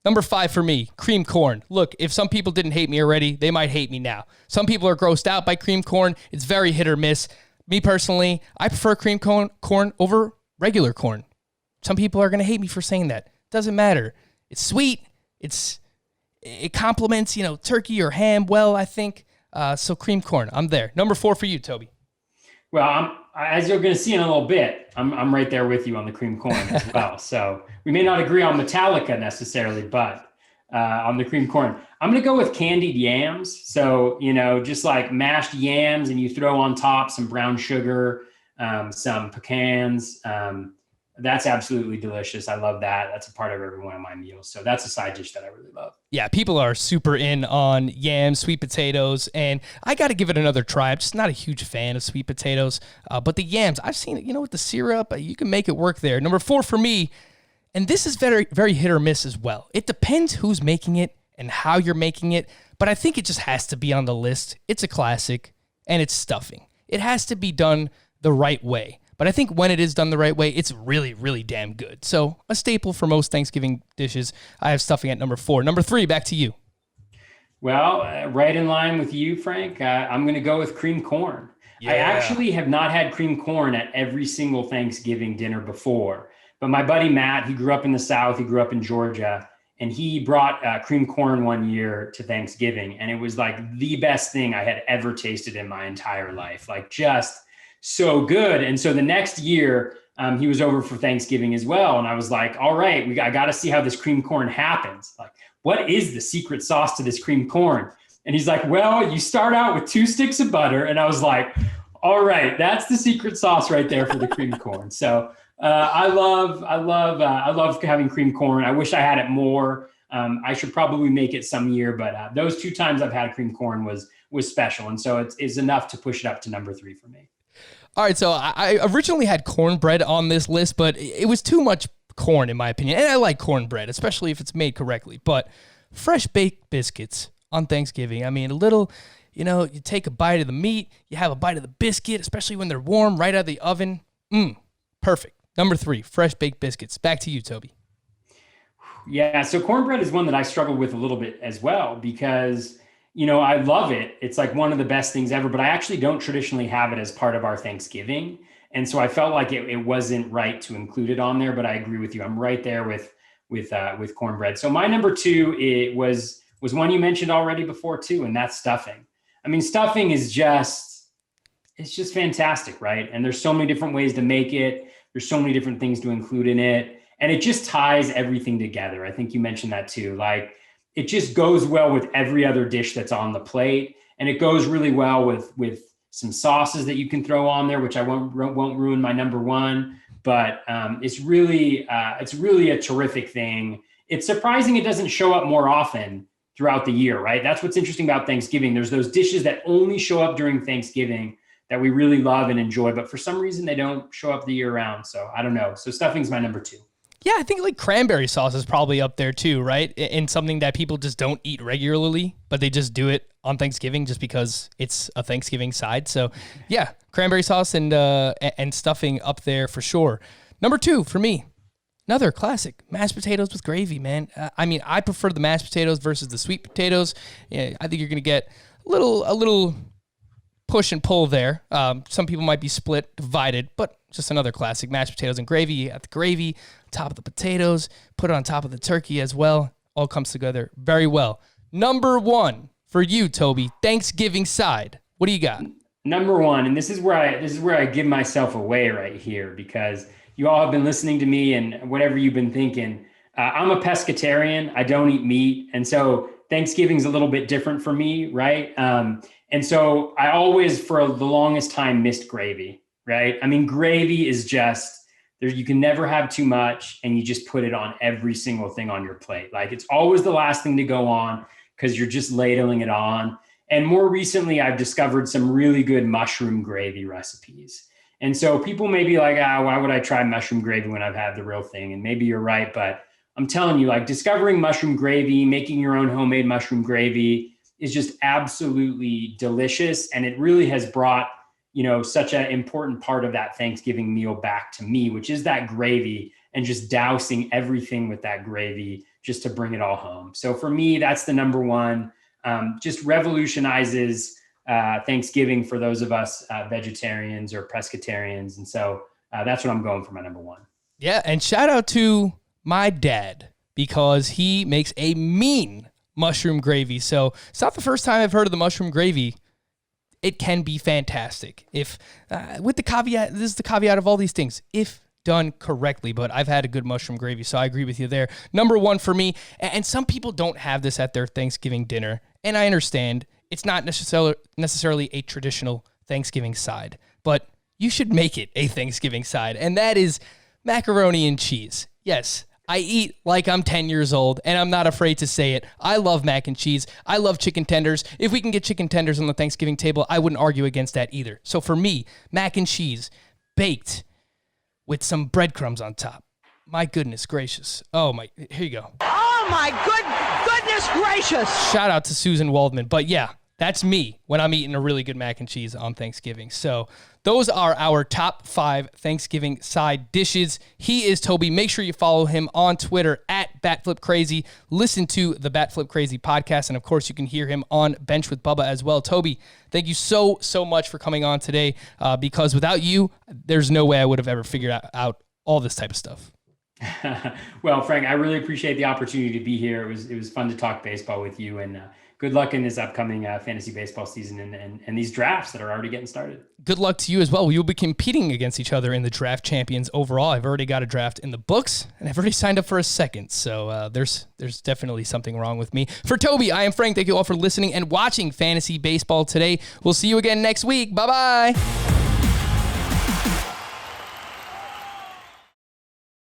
Number 5 for me, cream corn. Look, if some people didn't hate me already, they might hate me now. Some people are grossed out by cream corn. It's very hit or miss. Me personally, I prefer cream corn over regular corn. Some people are going to hate me for saying that. Doesn't matter. It's sweet. It complements, turkey or ham well, I think. So cream corn, I'm there. Number 4 for you, Toby. Well, as you're going to see in a little bit, I'm right there with you on the cream corn as well. So we may not agree on Metallica necessarily, but on the cream corn, I'm going to go with candied yams. So, just like mashed yams, and you throw on top some brown sugar, some pecans. That's absolutely delicious. I love that. That's a part of every one of my meals. So that's a side dish that I really love. Yeah, people are super in on yams, sweet potatoes, and I got to give it another try. I'm just not a huge fan of sweet potatoes, but the yams, I've seen it, with the syrup, you can make it work there. Number 4 for me, and this is very, very hit or miss as well. It depends who's making it and how you're making it, but I think it just has to be on the list. It's a classic, and it's stuffing. It has to be done the right way. But I think when it is done the right way, it's really, really damn good. So a staple for most Thanksgiving dishes. I have stuffing at number 4. Number 3, back to you. Well, right in line with you, Frank, I'm going to go with cream corn. Yeah. I actually have not had cream corn at every single Thanksgiving dinner before. But my buddy Matt, he grew up in the South. He grew up in Georgia. And he brought cream corn one year to Thanksgiving. And it was like the best thing I had ever tasted in my entire life. Like just so good. And so the next year, he was over for Thanksgiving as well. And I was like, all right, I got to see how this cream corn happens. Like, what is the secret sauce to this cream corn? And he's like, well, you start out with 2 sticks of butter. And I was like, all right, that's the secret sauce right there for the cream corn. So I love having cream corn. I wish I had it more. I should probably make it some year, but those 2 times I've had cream corn was special. And so it's enough to push it up to number 3 for me. All right, so I originally had cornbread on this list, but it was too much corn in my opinion. And I like cornbread, especially if it's made correctly. But fresh baked biscuits on Thanksgiving, I mean, a little, you take a bite of the meat, you have a bite of the biscuit, especially when they're warm, right out of the oven. Perfect. Number 3, fresh baked biscuits. Back to you, Toby. Yeah, so cornbread is one that I struggle with a little bit as well because I love it. It's like one of the best things ever, but I actually don't traditionally have it as part of our Thanksgiving. And so I felt like it wasn't right to include it on there, but I agree with you. I'm right there with cornbread. So my number 2, it was one you mentioned already before too, and that's stuffing. I mean, stuffing is it's just fantastic, right? And there's so many different ways to make it. There's so many different things to include in it. And it just ties everything together. I think you mentioned that too. Like, it just goes well with every other dish that's on the plate. And it goes really well with some sauces that you can throw on there, which I won't ruin my number 1, but it's really a terrific thing. It's surprising it doesn't show up more often throughout the year, right? That's what's interesting about Thanksgiving. There's those dishes that only show up during Thanksgiving that we really love and enjoy, but for some reason they don't show up the year round. So I don't know. So stuffing's my number 2. Yeah, I think like cranberry sauce is probably up there too, right? In something that people just don't eat regularly, but they just do it on Thanksgiving just because it's a Thanksgiving side. So yeah, cranberry sauce and stuffing up there for sure. Number 2 for me, another classic, mashed potatoes with gravy, man. I prefer the mashed potatoes versus the sweet potatoes. Yeah, I think you're going to get a little push and pull there. Some people might be divided, but just another classic, mashed potatoes and gravy. You got the gravy, top of the potatoes, put it on top of the turkey as well. All comes together very well. Number 1 for you, Toby, Thanksgiving side. What do you got? Number 1, and this is where I give myself away right here because you all have been listening to me and whatever you've been thinking. I'm a pescatarian. I don't eat meat, and so Thanksgiving's a little bit different for me, right? And so I always, for the longest time, missed gravy. Right? I mean, gravy is just there. You can never have too much, and you just put it on every single thing on your plate. Like, it's always the last thing to go on because you're just ladling it on. And more recently, I've discovered some really good mushroom gravy recipes. And so people may be like, why would I try mushroom gravy when I've had the real thing? And maybe you're right, but I'm telling you, like, discovering mushroom gravy, making your own homemade mushroom gravy is just absolutely delicious. And it really has brought such an important part of that Thanksgiving meal back to me, which is that gravy and just dousing everything with that gravy just to bring it all home. So for me, that's the number one. Just revolutionizes Thanksgiving for those of us vegetarians or pescatarians. And so that's what I'm going for my number one. Yeah, and shout out to my dad because he makes a mean mushroom gravy. So it's not the first time I've heard of the mushroom gravy. It can be fantastic if, with the caveat, this is the caveat of all these things, if done correctly, but I've had a good mushroom gravy, so I agree with you there. Number one for me, and some people don't have this at their Thanksgiving dinner, and I understand it's not necessarily a traditional Thanksgiving side, but you should make it a Thanksgiving side, and that is macaroni and cheese. Yes, I eat like I'm 10 years old, and I'm not afraid to say it. I love mac and cheese. I love chicken tenders. If we can get chicken tenders on the Thanksgiving table, I wouldn't argue against that either. So for me, mac and cheese, baked with some breadcrumbs on top. My goodness gracious. Oh my, here you go. Oh my goodness gracious. Shout out to Susan Waldman. But yeah, that's me when I'm eating a really good mac and cheese on Thanksgiving. So those are our top 5 Thanksgiving side dishes. He is Toby. Make sure you follow him on Twitter at BatFlipCrazy. Listen to the Batflip Crazy podcast. And of course, you can hear him on Bench with Bubba as well. Toby, thank you so much for coming on today because without you, there's no way I would have ever figured out all this type of stuff. Well, Frank, I really appreciate the opportunity to be here. It was fun to talk baseball with you, and good luck in this upcoming fantasy baseball season and these drafts that are already getting started. Good luck to you as well. You'll be competing against each other in the draft champions overall. I've already got a draft in the books, and I've already signed up for a second. So there's definitely something wrong with me. For Toby, I am Frank. Thank you all for listening and watching Fantasy Baseball today. We'll see you again next week. Bye-bye.